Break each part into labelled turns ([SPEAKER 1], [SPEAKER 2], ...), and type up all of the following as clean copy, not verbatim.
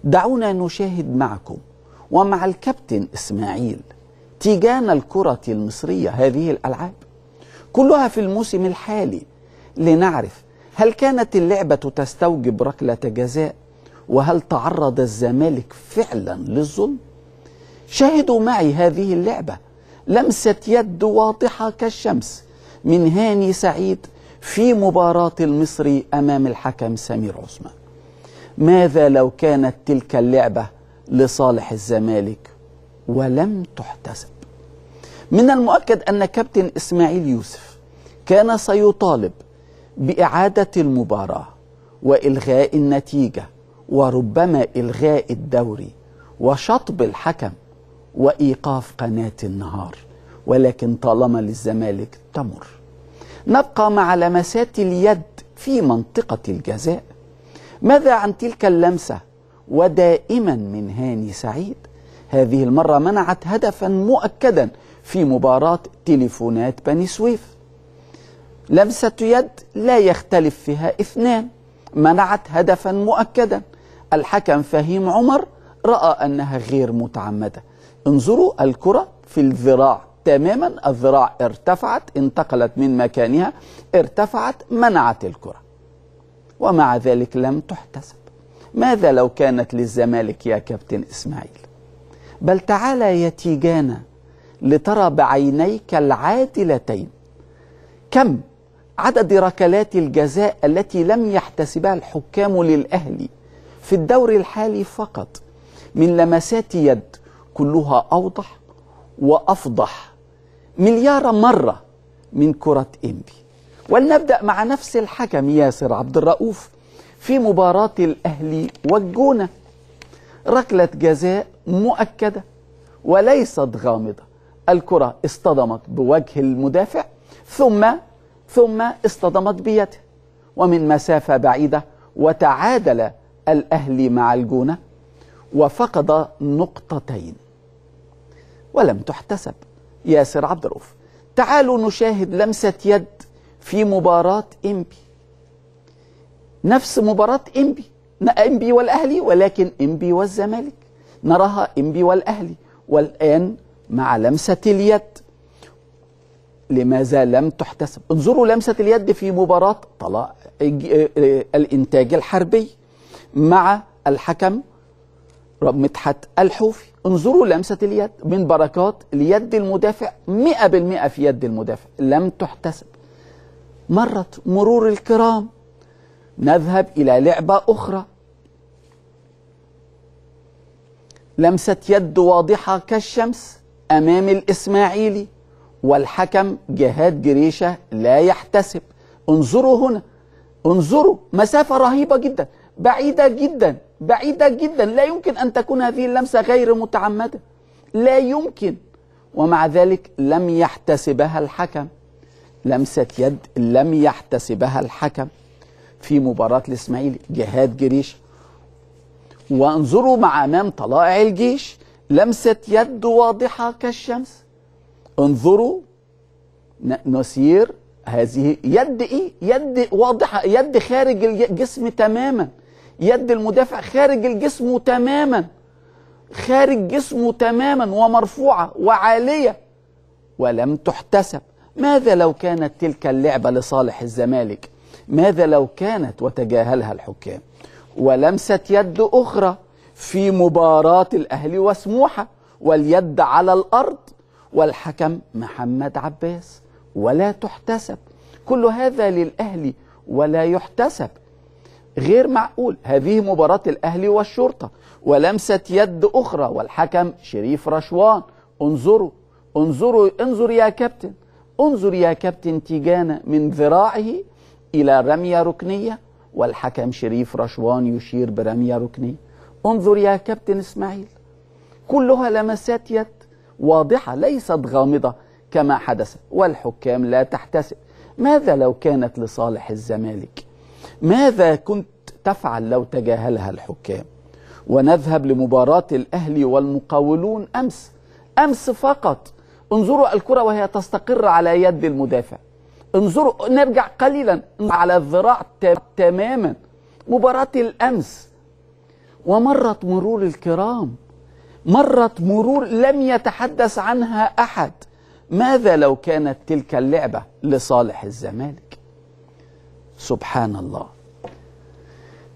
[SPEAKER 1] دعونا نشاهد معكم ومع الكابتن إسماعيل تيجان الكرة المصرية هذه الألعاب كلها في الموسم الحالي، لنعرف هل كانت اللعبة تستوجب ركلة جزاء، وهل تعرض الزمالك فعلا للظلم. شاهدوا معي هذه اللعبة، لمسة يد واضحة كالشمس من هاني سعيد في مباراة المصري أمام الحكم سمير عثمان. ماذا لو كانت تلك اللعبة لصالح الزمالك ولم تحتسب؟ من المؤكد أن كابتن إسماعيل يوسف كان سيطالب بإعادة المباراة وإلغاء النتيجة، وربما إلغاء الدوري وشطب الحكم وإيقاف قناة النهار، ولكن طالما للزمالك تمر. نبقى مع لمسات اليد في منطقة الجزاء. ماذا عن تلك اللمسة ودائما من هاني سعيد؟ هذه المرة منعت هدفا مؤكدا في مباراة تليفونات بني سويف. لمسة يد لا يختلف فيها اثنان، منعت هدفا مؤكدا. الحكم فهيم عمر رأى أنها غير متعمدة. انظروا الكرة في الذراع تماما، الذراع ارتفعت، انتقلت من مكانها، ارتفعت، منعت الكرة، ومع ذلك لم تحتسب. ماذا لو كانت للزمالك يا كابتن إسماعيل؟ بل تعالى يا تيجانا لترى بعينيك العادلتين كم عدد ركلات الجزاء التي لم يحتسبها الحكام للأهلي في الدوري الحالي فقط، من لمسات يد كلها أوضح وأفضح مليار مرة من كرة إنبي. ولنبدأ مع نفس الحكم ياسر عبد الرؤوف في مباراة الأهلي والجونة. ركلة جزاء مؤكدة وليست غامضة. الكرة اصطدمت بوجه المدافع ثم اصطدمت بيده ومن مسافة بعيدة، وتعادل الأهلي مع الجونة وفقد نقطتين ولم تحتسب. ياسر عبد الرؤوف. تعالوا نشاهد لمسة يد في مباراة إنبي، نفس مباراة إنبي والأهلي، ولكن إنبي والزمالك نراها إنبي والأهلي. والآن مع لمسة اليد، لماذا لم تحتسب؟ انظروا لمسة اليد في مباراة طلائع الإنتاج الحربي مع الحكم مدحت الحوفي. انظروا لمسة اليد من بركات اليد المدافع 100% في يد المدافع، لم تحتسب. مرت مرور الكرام، نذهب إلى لعبة أخرى. لمسة يد واضحة كالشمس أمام الإسماعيلي والحكم جهاد جريشة لا يحتسب. انظروا هنا، انظروا مسافة رهيبة جدا، بعيدة جدا بعيدة جدا. لا يمكن أن تكون هذه اللمسة غير متعمدة، لا يمكن، ومع ذلك لم يحتسبها الحكم. لمسة يد لم يحتسبها الحكم في مباراة الإسماعيلي جهاد جريشة. وانظروا مع أمام طلائع الجيش، لمسة يد واضحة كالشمس. انظروا نسير، هذه يد ايه؟ يد واضحة، يد خارج الجسم تماما، يد المدافع خارج الجسم تماما، خارج جسمه تماما ومرفوعة وعالية ولم تحتسب. ماذا لو كانت تلك اللعبة لصالح الزمالك؟ ماذا لو كانت وتجاهلها الحكام؟ ولمسة يد أخرى في مباراة الأهلي وسموحة، واليد على الأرض والحكم محمد عباس ولا تحتسب. كل هذا للأهلي ولا يحتسب، غير معقول. هذه مباراة الأهلي والشرطة، ولمسة يد أخرى والحكم شريف رشوان. انظروا انظروا، انظر يا كابتن، انظر يا كابتن تيجانا من ذراعه إلى رمية ركنية، والحكم شريف رشوان يشير برمية ركنية. انظر يا كابتن إسماعيل، كلها لمسات يد واضحة ليست غامضة كما حدث، والحكام لا تحتسب. ماذا لو كانت لصالح الزمالك؟ ماذا كنت تفعل لو تجاهلها الحكام؟ ونذهب لمباراة الأهلي والمقاولون أمس فقط. انظروا الكرة وهي تستقر على يد المدافع، انظروا نرجع قليلا على الذراع تماما. مباراة الأمس ومرت مرور الكرام، مرت مرور لم يتحدث عنها أحد. ماذا لو كانت تلك اللعبة لصالح الزمالك؟ سبحان الله.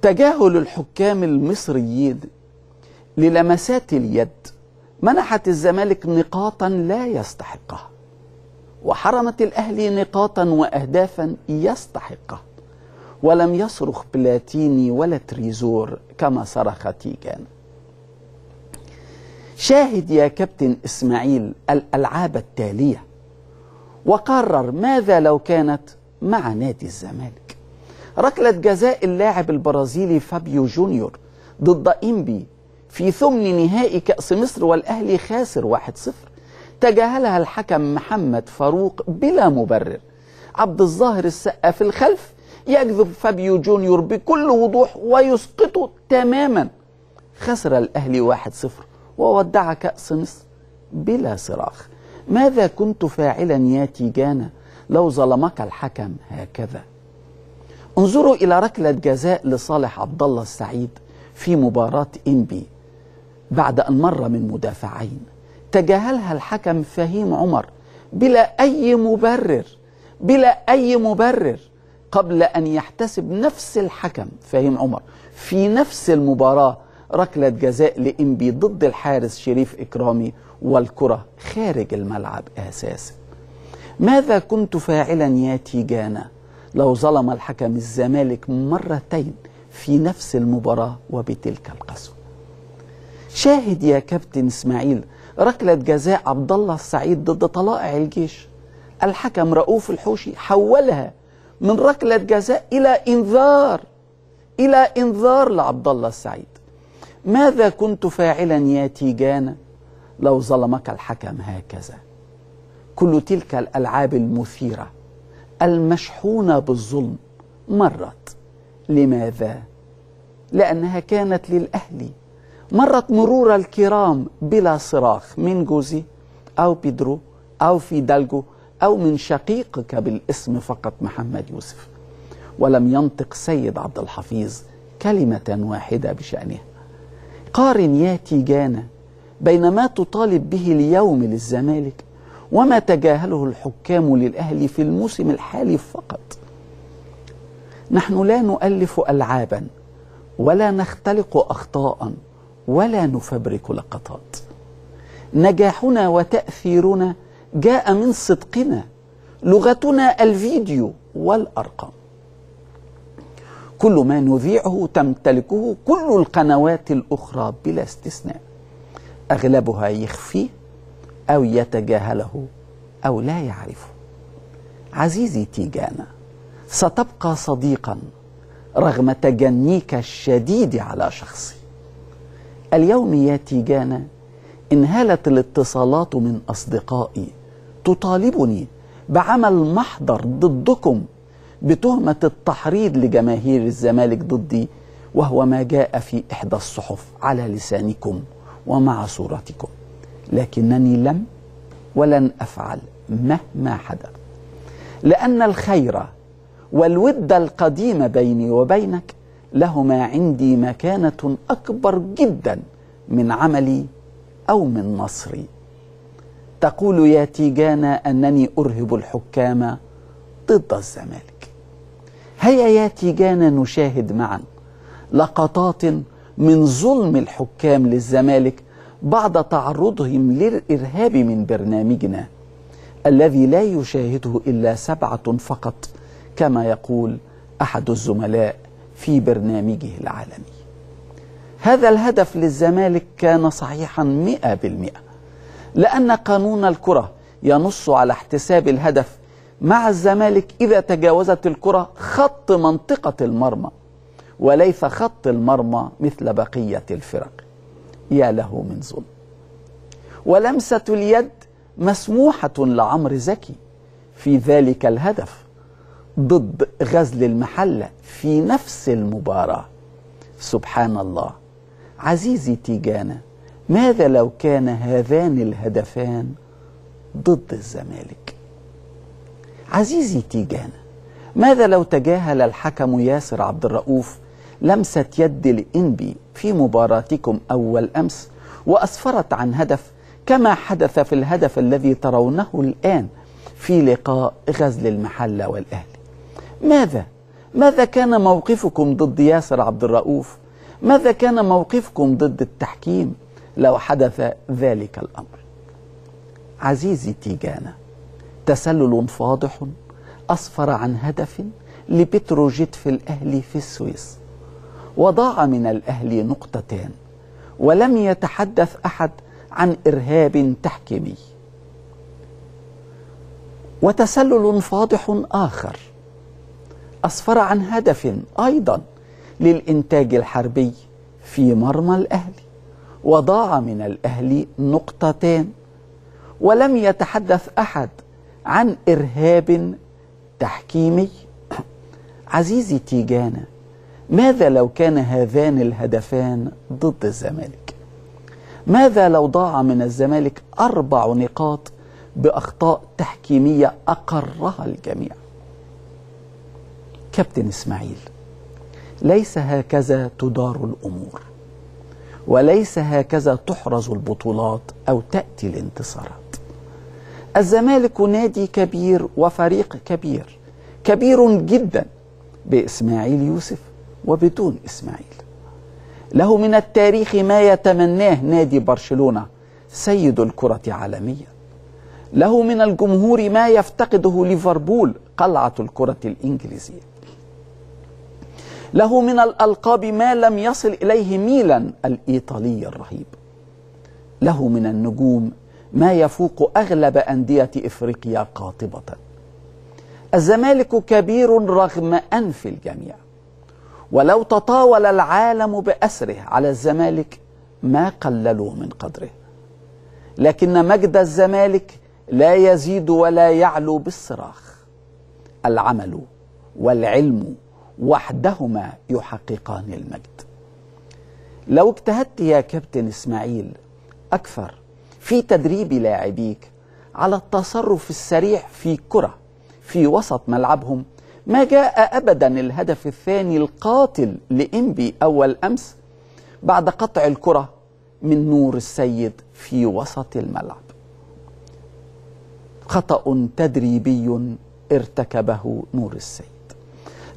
[SPEAKER 1] تجاهل الحكام المصريين للمسات اليد منحت الزمالك نقاطا لا يستحقها، وحرمت الأهلي نقاطا وأهدافا يستحقها، ولم يصرخ بلاتيني ولا تريزور كما صرخ تيجان. شاهد يا كابتن إسماعيل الألعاب التالية وقرر ماذا لو كانت مع نادي الزمالك. ركلة جزاء اللاعب البرازيلي فابيو جونيور ضد إنبي في ثمن نهائي كأس مصر والأهلي خاسر 1-0، تجاهلها الحكم محمد فاروق بلا مبرر. عبد الظاهر السقا في الخلف يجذب فابيو جونيور بكل وضوح ويسقطه تماما. خسر الأهلي 1-0 وودع كأس مصر بلا صراخ. ماذا كنت فاعلا يا تيجانا لو ظلمك الحكم هكذا؟ انظروا إلى ركلة جزاء لصالح عبد الله السعيد في مباراة إنبي بعد أن مر من مدافعين، تجاهلها الحكم فهيم عمر بلا أي مبرر، بلا أي مبرر، قبل أن يحتسب نفس الحكم فهيم عمر في نفس المباراة ركلة جزاء لإنبي ضد الحارس شريف إكرامي والكرة خارج الملعب أساسا. ماذا كنت فاعلا يا تيجانا لو ظلم الحكم الزمالك مرتين في نفس المباراة وبتلك القسوة؟ شاهد يا كابتن إسماعيل ركلة جزاء عبد الله السعيد ضد طلائع الجيش. الحكم رؤوف الحوشي حولها من ركلة جزاء إلى إنذار لعبد الله السعيد. ماذا كنت فاعلا يا تيجانا لو ظلمك الحكم هكذا؟ كل تلك الألعاب المثيرة المشحونة بالظلم مرت. لماذا؟ لأنها كانت للأهلي. مرت مرور الكرام بلا صراخ من جوزي أو بيدرو أو فيدالجو أو من شقيقك بالاسم فقط محمد يوسف، ولم ينطق سيد عبد الحفيظ كلمة واحدة بشأنها. قارن يا تيجانا بين ما تطالب به اليوم للزمالك وما تجاهله الحكام للأهلي في الموسم الحالي فقط. نحن لا نؤلف ألعابا ولا نختلق أخطاء ولا نفبرك لقطات. نجاحنا وتأثيرنا جاء من صدقنا، لغتنا الفيديو والأرقام. كل ما نذيعه تمتلكه كل القنوات الأخرى بلا استثناء، أغلبها يخفيه أو يتجاهله أو لا يعرفه. عزيزي تيجانا، ستبقى صديقا رغم تجنيك الشديد على شخصي. اليوم يا تيجانا انهالت الاتصالات من أصدقائي تطالبني بعمل محضر ضدكم بتهمة التحريض لجماهير الزمالك ضدي، وهو ما جاء في إحدى الصحف على لسانكم ومع صورتكم، لكنني لم ولن أفعل مهما حدث، لأن الخير والود القديم بيني وبينك لهما عندي مكانة أكبر جدا من عملي أو من نصري. تقول يا تيجانا أنني أرهب الحكام ضد الزمالك. هيا يا تيجانا نشاهد معا لقطات من ظلم الحكام للزمالك بعد تعرضهم للإرهاب من برنامجنا الذي لا يشاهده إلا 7 فقط، كما يقول أحد الزملاء في برنامجه العالمي. هذا الهدف للزمالك كان صحيحا 100%، لأن قانون الكرة ينص على احتساب الهدف مع الزمالك إذا تجاوزت الكرة خط منطقة المرمى وليس خط المرمى مثل بقية الفرق. يا له من ظلم. ولمسة اليد مسموحة لعمرو زكي في ذلك الهدف ضد غزل المحلة في نفس المباراة. سبحان الله. عزيزي تيجانا، ماذا لو كان هذان الهدفان ضد الزمالك؟ عزيزي تيجانا، ماذا لو تجاهل الحكم ياسر عبد الرؤوف لمسة يد لإنبي في مباراتكم أول أمس وأسفرت عن هدف، كما حدث في الهدف الذي ترونه الآن في لقاء غزل المحلة والأهلي. ماذا كان موقفكم ضد ياسر عبد الرؤوف؟ ماذا كان موقفكم ضد التحكيم لو حدث ذلك الأمر؟ عزيزي تيجانا، تسلل فاضح أسفر عن هدف لبتروجيت في الأهلي في السويس، وضاع من الأهلي نقطتان، ولم يتحدث أحد عن إرهاب تحكيمي. وتسلل فاضح آخر أسفر عن هدف أيضا للإنتاج الحربي في مرمى الأهلي، وضاع من الأهلي نقطتان، ولم يتحدث أحد عن إرهاب تحكيمي. عزيزي تيجانا، ماذا لو كان هذان الهدفان ضد الزمالك؟ ماذا لو ضاع من الزمالك 4 نقاط بأخطاء تحكيمية أقرها الجميع؟ كابتن إسماعيل، ليس هكذا تدار الأمور، وليس هكذا تحرز البطولات أو تأتي الانتصارات. الزمالك نادي كبير وفريق كبير، كبير جدا بإسماعيل يوسف وبدون إسماعيل. له من التاريخ ما يتمناه نادي برشلونة سيد الكرة عالميا، له من الجمهور ما يفتقده ليفربول قلعة الكرة الإنجليزية، له من الألقاب ما لم يصل إليه ميلان الإيطالي الرهيب، له من النجوم ما يفوق أغلب أندية إفريقيا قاطبة. الزمالك كبير رغم أنف الجميع، ولو تطاول العالم بأسره على الزمالك ما قللوا من قدره، لكن مجد الزمالك لا يزيد ولا يعلو بالصراخ. العمل والعلم وحدهما يحققان المجد. لو اجتهدت يا كابتن إسماعيل أكثر في تدريب لاعبيك على التصرف السريع في كرة في وسط ملعبهم، ما جاء أبدا الهدف الثاني القاتل لإنبي أول أمس بعد قطع الكرة من نور السيد في وسط الملعب. خطأ تدريبي ارتكبه نور السيد.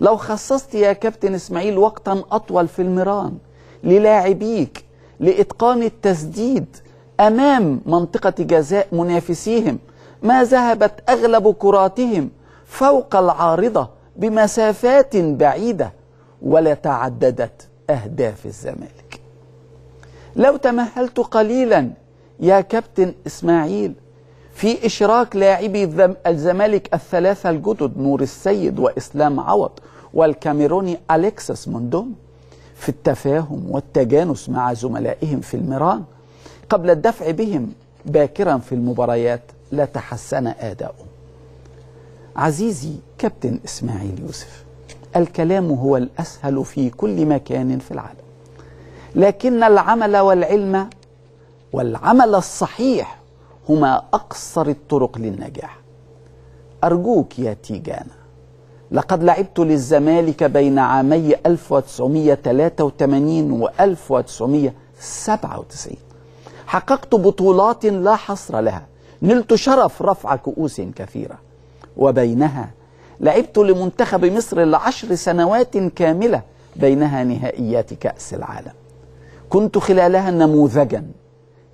[SPEAKER 1] لو خصصت يا كابتن إسماعيل وقتا أطول في المران للاعبيك لإتقان التسديد أمام منطقة جزاء منافسيهم، ما ذهبت أغلب كراتهم فوق العارضة بمسافات بعيدة ولا تعددت أهداف الزمالك. لو تمهلت قليلا يا كابتن إسماعيل في إشراك لاعبي الزمالك الثلاثة الجدد نور السيد وإسلام عوض والكاميروني أليكسس موندوم في التفاهم والتجانس مع زملائهم في المران قبل الدفع بهم باكرا في المباريات لتحسن أداؤهم. عزيزي كابتن إسماعيل يوسف، الكلام هو الأسهل في كل مكان في العالم، لكن العمل والعلم والعمل الصحيح هما أقصر الطرق للنجاح. أرجوك يا تيجانا، لقد لعبت للزمالك بين عامي 1983 و 1997، حققت بطولات لا حصر لها، نلت شرف رفع كؤوس كثيرة، وبينها لعبت لمنتخب مصر ل10 سنوات كاملة بينها نهائيات كأس العالم. كنت خلالها نموذجا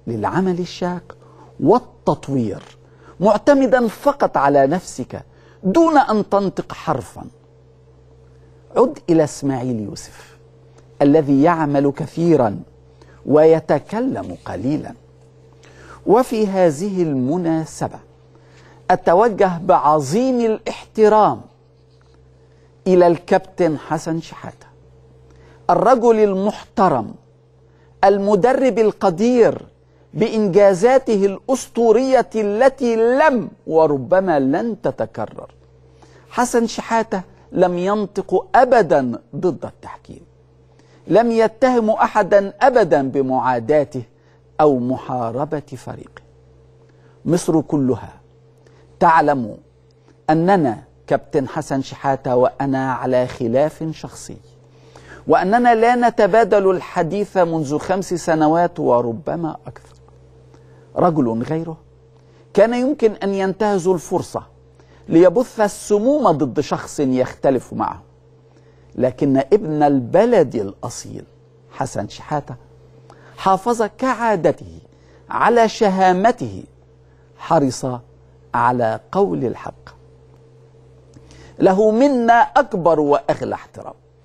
[SPEAKER 1] للعمل الشاق والتطوير، معتمدا فقط على نفسك دون أن تنطق حرفا. عد إلى إسماعيل يوسف الذي يعمل كثيرا ويتكلم قليلا. وفي هذه المناسبة أتوجه بعظيم الاحترام إلى الكابتن حسن شحاتة، الرجل المحترم المدرب القدير بإنجازاته الأسطورية التي لم وربما لن تتكرر. حسن شحاتة لم ينطق أبدا ضد التحكيم، لم يتهم أحدا أبدا بمعاداته أو محاربة فريقه. مصر كلها تعلم أننا كابتن حسن شحاتة وأنا على خلاف شخصي، وأننا لا نتبادل الحديث منذ 5 سنوات وربما أكثر. رجل غيره كان يمكن أن ينتهز الفرصة ليبث السموم ضد شخص يختلف معه، لكن ابن البلد الأصيل حسن شحاتة حافظ كعادته على شهامته، حرص على قول الحق. له منا أكبر وأغلى احترام.